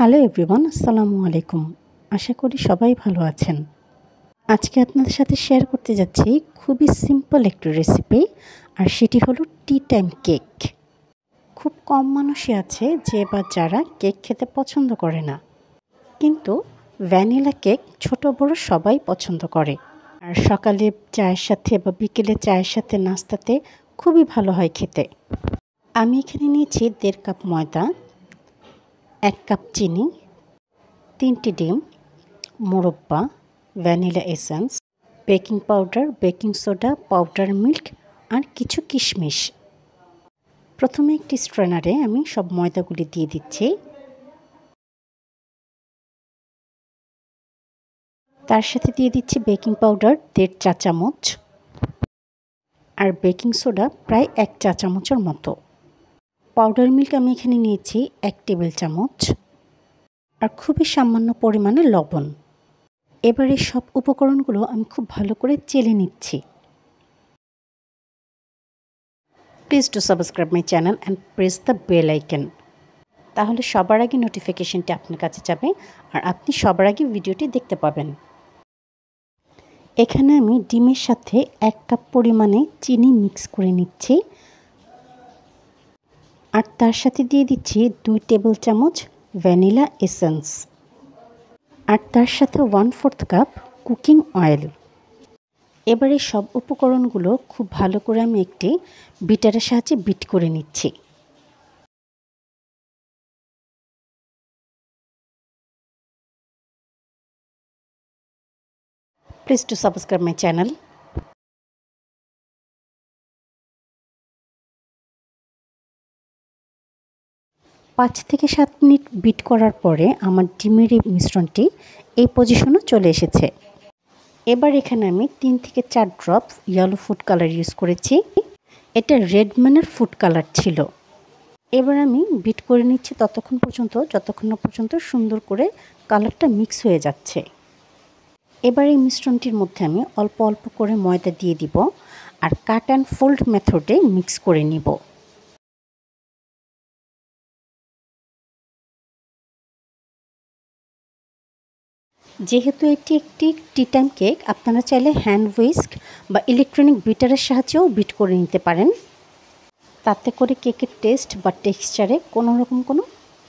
Hello everyone, আসসালামু আলাইকুম। আশা করি সবাই ভালো আছেন। আজকে আপনাদের সাথে শেয়ার করতে যাচ্ছি খুবই সিম্পল একটি রেসিপি, আর সেটি হলো টি টাইম কেক। খুব কম মানুষই আছে যে বা যারা কেক খেতে পছন্দ করে না, কিন্তু ভ্যানিলা কেক ছোট বড় সবাই পছন্দ করে। আর সকালে চায়ের সাথে বা বিকেলে চায়ের সাথে নাস্তাতে খুবই ভালো হয় খেতে। আমি এখানে নিয়েছি 1.5 কাপ ময়দা, 1 কাপ চিনি, 3টি ডিম, মোরব্বা, vanilla essence, baking powder, baking soda, powder milk আর কিছু কিশমিশ। প্রথমে একটি স্ট্রেনারে আমি সব ময়দাগুলি দিয়ে দিচ্ছি। তার সাথে দিয়ে দিচ্ছি বেকিং পাউডার 1.5 চা চামচ আর বেকিং সোডা প্রায় 1 চা চামচের মতো। পাউডার মিল্ক আমি এখানে নিয়েছি 1 টেবিল চামচ আর খুবই সামান্য পরিমাণে লবণ। এবার এই সব উপকরণগুলো আমি খুব ভালো করে চেলে নিচ্ছি। Please do subscribe my channel and press the bell icon, তাহলে সবার আগে নোটিফিকেশনটি আপনার কাছে যাবে আর আপনি সবার আগে ভিডিওটি দেখতে পাবেন। এখানে আমি ডিমের সাথে 1 কাপ পরিমাণে চিনি মিক্স করে নিচ্ছি আর তার সাথে দিয়ে দিচ্ছি 2 টেবিল চামচ ভ্যানিলা এসেন্স আর তার সাথে 1/4 কাপ কুকিং অয়েল। এবারে সব উপকরণগুলো খুব ভালো করে আমি একটি বিটারের সাহায্যে বিট করে নিচ্ছি। Please to subscribe my channel. পাঁচ থেকে 7 মিনিট বিট করার পরে আমার ডিমের এই মিশ্রণটি এই পজিশনে চলে এসেছে। এবার এখানে আমি 3 থেকে 4 drop yellow food colour use করেছি। এটা রেড ম্যানের ফুড কালার ছিল। এবার আমি বিট করে নিচ্ছি ততক্ষণ যতক্ষণ না পর্যন্ত সুন্দর করে কালারটা মিক্স হয়ে যাচ্ছে। এবার এই মিশ্রণটির মধ্যে আমি অল্প অল্প করে ময়দা দিয়ে দিব আর কাট অ্যান্ড ফোল্ড মেথডে মিক্স করে নিব। যেহেতু এটি একটি টি টাইম কেক, আপনারা চাইলে হ্যান্ড হুইস্ক বা ইলেকট্রনিক বিটারের সাহায্যেও বিট করে নিতে পারেন। তাতে করে কেকের টেস্ট বা টেক্সচারে কোনো রকম কোনো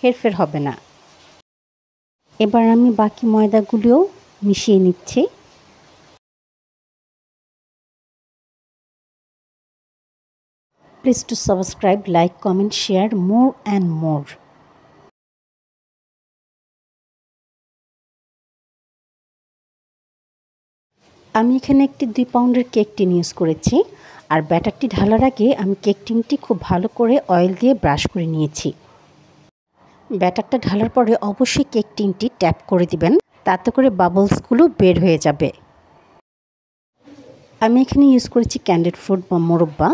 হেরফের হবে না। এবার আমি বাকি ময়দাগুলিও মিশিয়ে নিচ্ছি। Please to subscribe, like, comment, share more and more. আমি এখানে একটি 2 পাউন্ডের কেক টিন ইউজ করেছি আর ব্যাটারটি ঢালার আগে আমি কেক টিনটি খুব ভালো করে অয়েল দিয়ে ব্রাশ করে নিয়েছি। ব্যাটারটা ঢালার পরে অবশ্যই কেক টিনটি ট্যাপ করে দিবেন, তাতে করে বাবলসগুলো বের হয়ে যাবে। আমি এখানে ইউজ করেছি ক্যান্ডিড ফ্রুট বা মোরব্বা।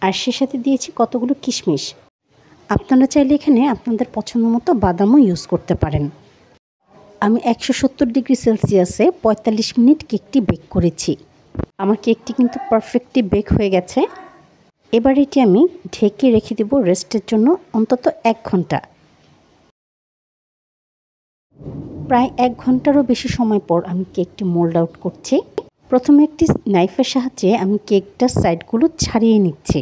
আর সে সাথে দিয়েছি কতগুলো কিশমিশ। আপনারা চাইলে এখানে আপনাদের পছন্দ মতো বাদামও ইউজ করতে পারেন। আমি 170 ডিগ্রি সেলসিয়াসে 45 মিনিট কেকটি বেক করেছি। আমার কেকটি কিন্তু পারফেক্টলি বেক হয়ে গেছে। এবার এটি আমি ঢেকে রেখে দেব রেস্টের জন্য অন্তত 1 ঘন্টা। প্রায় 1 ঘন্টারও বেশি সময় পর আমি কেকটি মোল্ড আউট করছি। প্রথমে একটি নাইফের সাহায্যে আমি কেকটার সাইডগুলো ছাড়িয়ে নিচ্ছি।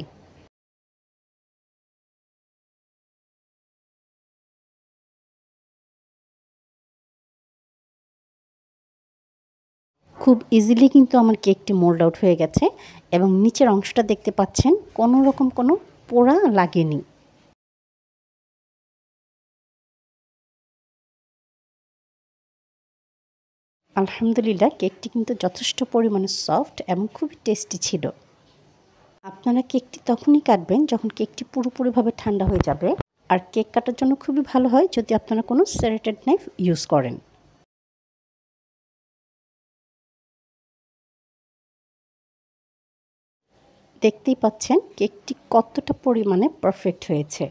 খুব ইজিলি কিন্তু আমার কেকটি মোল্ড আউট হয়ে গেছে এবং নিচের অংশটা দেখতে পাচ্ছেন কোনো রকম কোনো পোড়া লাগেনি। আলহামদুলিল্লাহ, কেকটি কিন্তু যথেষ্ট পরিমাণে সফট এবং খুবই টেস্টি ছিল। আপনারা কেকটি তখনই কাটবেন যখন কেকটি পুরোপুরিভাবে ঠান্ডা হয়ে যাবে। আর কেক কাটার জন্য খুবই ভালো হয় যদি আপনারা কোনো সেরেটেড নাইফ ইউজ করেন। দেখতেই পাচ্ছেন কেকটি কতটা পরিমাণে পারফেক্ট হয়েছে।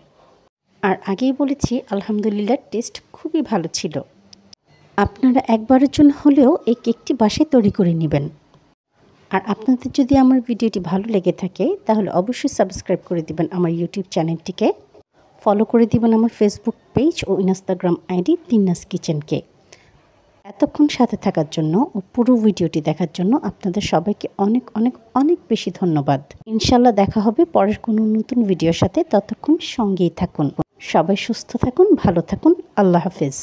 আর আগেই বলেছি আলহামদুলিল্লাহ টেস্ট খুবই ভালো ছিল। আপনারা একবারের জন্য হলেও এই কেকটি বাসায় তৈরি করে নেবেন। আর আপনাদের যদি আমার ভিডিওটি ভালো লেগে থাকে তাহলে অবশ্যই সাবস্ক্রাইব করে দিবেন আমার ইউটিউব চ্যানেলটিকে, ফলো করে দিবেন আমার ফেসবুক পেজ ও ইনস্টাগ্রাম আইডি তিন্নাস কিচেনকে। এতক্ষণ সাথে থাকার জন্য ও পুরো ভিডিওটি দেখার জন্য আপনাদের সবাইকে অনেক অনেক অনেক বেশি ধন্যবাদ। ইনশাল্লাহ দেখা হবে পরের কোনো নতুন ভিডিওর সাথে, ততক্ষণ সঙ্গেই থাকুন। সবাই সুস্থ থাকুন, ভালো থাকুন, আল্লাহ হাফেজ।